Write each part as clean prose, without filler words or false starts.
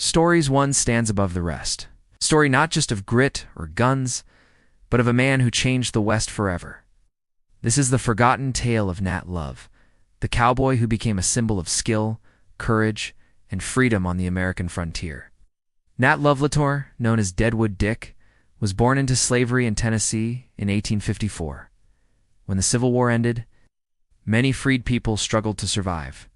Stories one stands above the rest. Story not just of grit or guns, but of a man who changed the West forever. This is the forgotten tale of Nat Love, the cowboy who became a symbol of skill, courage, and freedom on the American frontier. Nat Love Latour, known as Deadwood Dick, was born into slavery in Tennessee in 1854. When the Civil War ended, many freed people struggled to survive.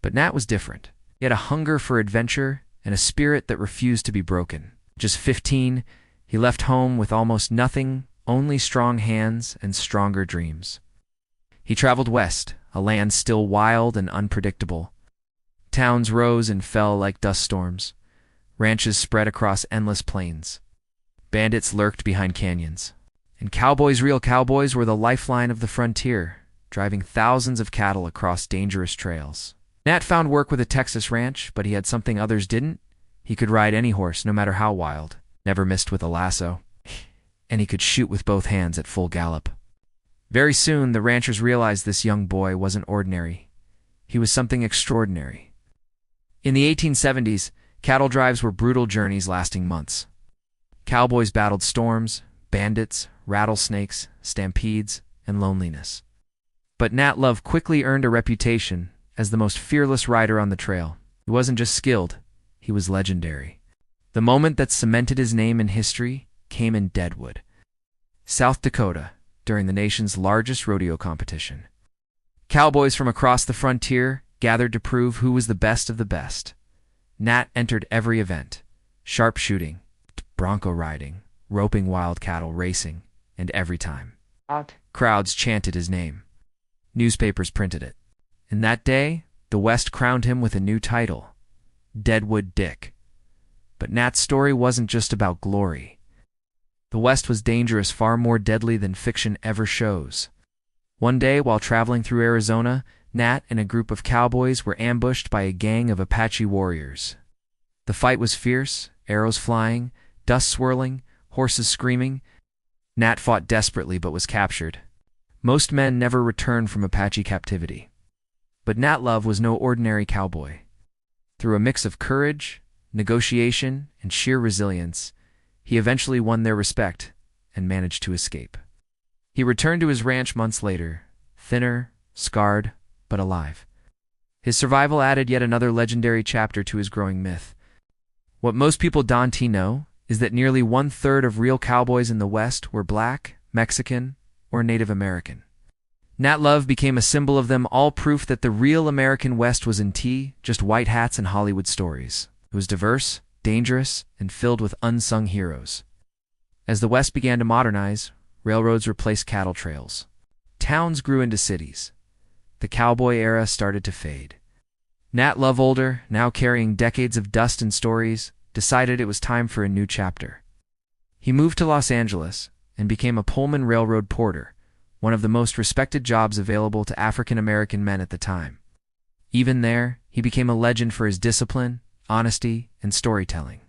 But Nat was different. He had a hunger for adventure and a spirit that refused to be broken. Just 15, he left home with almost nothing, only strong hands and stronger dreams. He traveled west, a land still wild and unpredictable. Towns rose and fell like dust storms. Ranches spread across endless plains. Bandits lurked behind canyons. And cowboys, real cowboys, were the lifeline of the frontier, driving thousands of cattle across dangerous trails. Nat found work with a Texas ranch, but he had something others didn't. He could ride any horse, no matter how wild, never missed with a lasso, and he could shoot with both hands at full gallop. Very soon, the ranchers realized this young boy wasn't ordinary. He was something extraordinary. In the 1870s, cattle drives were brutal journeys lasting months. Cowboys battled storms, bandits, rattlesnakes, stampedes, and loneliness. But Nat Love quickly earned a reputation as the most fearless rider on the trail. He wasn't just skilled, he was legendary. The moment that cemented his name in history came in Deadwood, South Dakota, during the nation's largest rodeo competition. Cowboys from across the frontier gathered to prove who was the best of the best. Nat entered every event: sharpshooting, bronco riding, roping wild cattle, racing, and every time crowds chanted his name. Newspapers printed it. And that day, the West crowned him with a new title, Deadwood Dick. But Nat's story wasn't just about glory. The West was dangerous, far more deadly than fiction ever shows. One day, while traveling through Arizona, Nat and a group of cowboys were ambushed by a gang of Apache warriors. The fight was fierce, arrows flying, dust swirling, horses screaming. Nat fought desperately but was captured. Most men never returned from Apache captivity. But Nat Love was no ordinary cowboy. Through a mix of courage, negotiation, and sheer resilience, he eventually won their respect and managed to escape. He returned to his ranch months later, thinner, scarred, but alive. His survival added yet another legendary chapter to his growing myth. What most people don't know is that nearly 1/3 of real cowboys in the West were black, Mexican, or Native American. Nat Love became a symbol of them all, proof that the real American West was in just white hats and Hollywood stories. It was diverse, dangerous, and filled with unsung heroes. As the West began to modernize, railroads replaced cattle trails. Towns grew into cities. The cowboy era started to fade. Nat Love, older, now carrying decades of dust and stories, decided it was time for a new chapter. He moved to Los Angeles and became a Pullman Railroad porter, one of the most respected jobs available to African American men at the time. Even there, he became a legend for his discipline, honesty, and storytelling.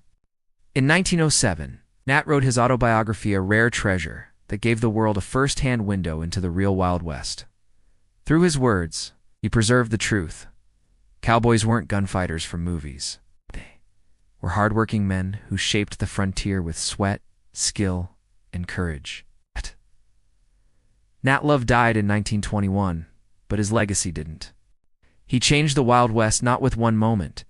In 1907, Nat wrote his autobiography, A Rare Treasure, that gave the world a first-hand window into the real Wild West. Through his words, he preserved the truth. Cowboys weren't gunfighters from movies. They were hardworking men who shaped the frontier with sweat, skill, and courage. Nat Love died in 1921, but his legacy didn't. He changed the Wild West not with one moment,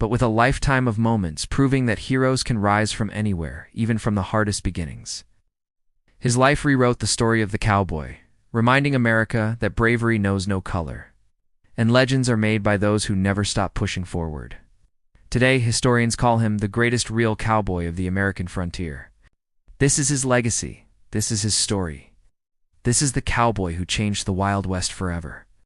but with a lifetime of moments, proving that heroes can rise from anywhere, even from the hardest beginnings. His life rewrote the story of the cowboy, reminding America that bravery knows no color, and legends are made by those who never stop pushing forward. Today, historians call him the greatest real cowboy of the American frontier. This is his legacy. This is his story. This is the cowboy who changed the Wild West forever.